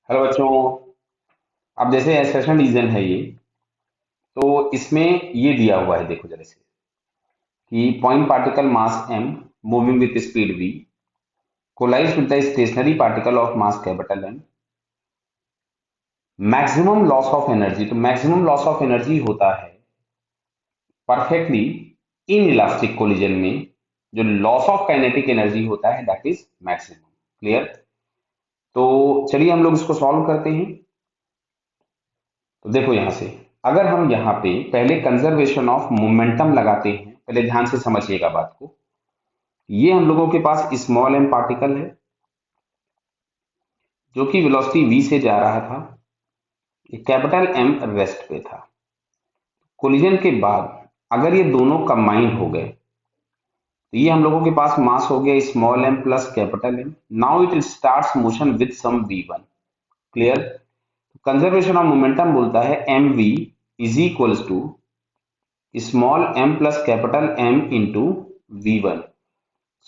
Hello बच्चों। अब जैसे एक्सप्रेशन रीजन है ये, तो इसमें ये दिया हुआ है, देखो जरा से कि point particle mass m moving with speed v collide with the stationary particle of mass capital M। Maximum loss of energy, तो मैक्सिमम लॉस ऑफ एनर्जी होता है परफेक्टली इन इलास्टिक कोलिजन में। जो लॉस ऑफ काइनेटिक एनर्जी होता है that is maximum. Clear? तो चलिए हम लोग इसको सॉल्व करते हैं। तो देखो यहां से, अगर हम यहाँ पे पहले कंजर्वेशन ऑफ मोमेंटम लगाते हैं, पहले ध्यान से समझिएगा बात को। ये हम लोगों के पास स्मॉल एम पार्टिकल है जो कि वेलोसिटी v से जा रहा था, ये कैपिटल M रेस्ट पे था। कोलिजन के बाद अगर ये दोनों कंबाइन हो गए तो ये हम लोगों के पास मास हो गया small m plus capital M। Now it starts motion with some v1। Clear? Conservation of momentum बोलता है mv is equals to small m plus capital M into v1।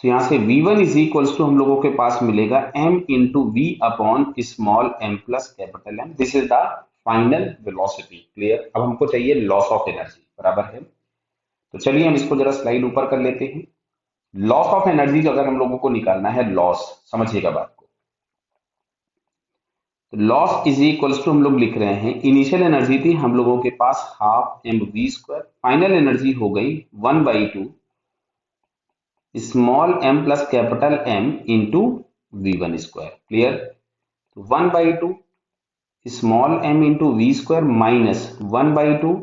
तो यहां से v1 इज इक्वल्स टू हम लोगों के पास मिलेगा m into v upon small m plus capital M। This is the final velocity. Clear? अब हमको चाहिए लॉस ऑफ एनर्जी, बराबर है। तो चलिए हम इसको जरा स्लाइड ऊपर कर लेते हैं। लॉस ऑफ एनर्जी जो अगर हम लोगों को निकालना है, लॉस, समझिएगा बात को। तो लॉस इज इक्वल्स टू हम लोग लिख रहे हैं, इनिशियल एनर्जी थी हम लोगों के पास half M V square, final energy हो गई 1/2 small m plus capital M into v1 square. Clear? तो 1/2 small m into V square minus 1/2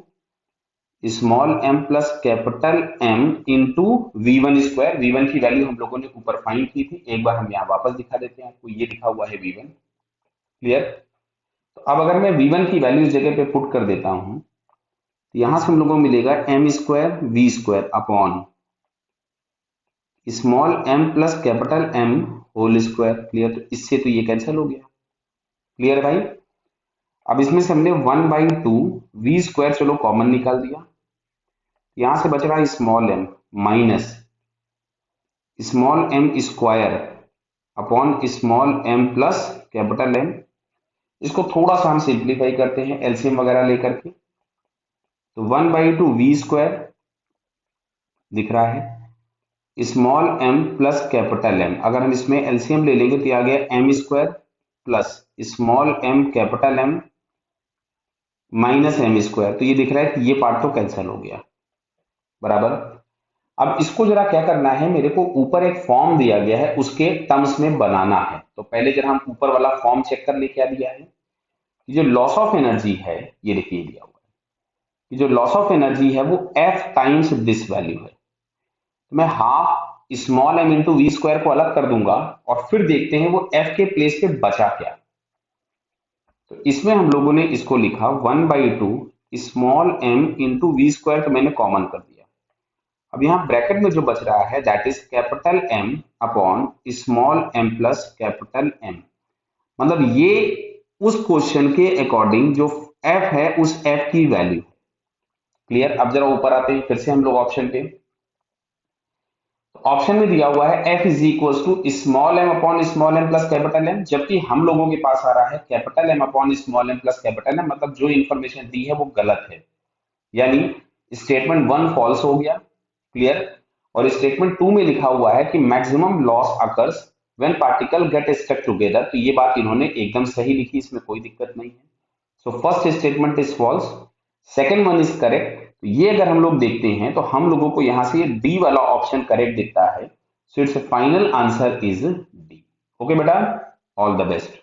small m plus capital M into v1 square. v1 की value हम लोगों ने ऊपर find की थी, एक बार हम यहाँ वापस दिखा देते हैं आपको, ये लिखा हुआ है v1। क्लियर? तो अब अगर मैं v1 की वैल्यू इस जगह पे पुट कर देता हूं तो यहां से हम लोगों को मिलेगा m square V square upon small m plus capital M whole square. Clear? तो इससे तो ये कैंसिल हो गया। क्लियर भाई? अब इसमें से हमने 1/2 वी स्क्वायर चलो कॉमन निकाल दिया, यहां से बच रहा small m minus small m square upon small m plus capital M। इसको थोड़ा सा हम सिंप्लीफाई करते हैं एलसीएम वगैरह लेकर के। तो 1/2 वी स्क्वायर दिख रहा है small m plus capital M। अगर हम इसमें एलसीएम ले लेंगे तो ये आ गया m square plus small m capital M minus m square. तो ये दिख रहा है कि ये पार्ट तो कैंसिल हो गया, बराबर। अब इसको जरा क्या करना है, मेरे को ऊपर एक फॉर्म दिया गया है उसके टर्म्स में बनाना है। तो पहले जरा हम ऊपर वाला फॉर्म चेक कर ले, क्या दिया है। कि जो लॉस ऑफ एनर्जी है, ये देखिए दिया हुआ है कि जो लॉस ऑफ एनर्जी है वो f टाइम्स दिस वैल्यू है। तो मैं half small m into V square को अलग कर दूंगा और फिर देखते हैं वो f के प्लेस पे बचा क्या। तो इसमें हम लोगों ने इसको लिखा 1/2 small m into V square, तो मैंने कॉमन कर दिया। अब यहाँ ब्रैकेट में जो बच रहा है that is capital M upon small m plus capital M। मतलब ये उस क्वेश्चन के अकॉर्डिंग जो f है उस f की वैल्यू है। क्लियर? अब जरा ऊपर आते हैं फिर से हम लोग ऑप्शन पे। ऑप्शन में दिया हुआ है f is equal to small m upon small m plus capital M, जबकि हम लोगों के पास आ रहा है capital M upon small m plus capital M। मतलब जो इंफॉर्मेशन दी है वो गलत है, यानी स्टेटमेंट 1 फॉल्स हो गया। क्लियर? और स्टेटमेंट 2 में लिखा हुआ है कि maximum loss occurs when particle get stuck together. तो ये बात इन्होंने एकदम सही लिखी, इसमें कोई दिक्कत नहीं है। So first statement is false, second one is correct. तो ये अगर हम लोग देखते हैं तो हम लोगों को यहां से डी वाला ऑप्शन करेक्ट दिखता है। So it's final answer is D. Okay बेटा, ऑल द बेस्ट।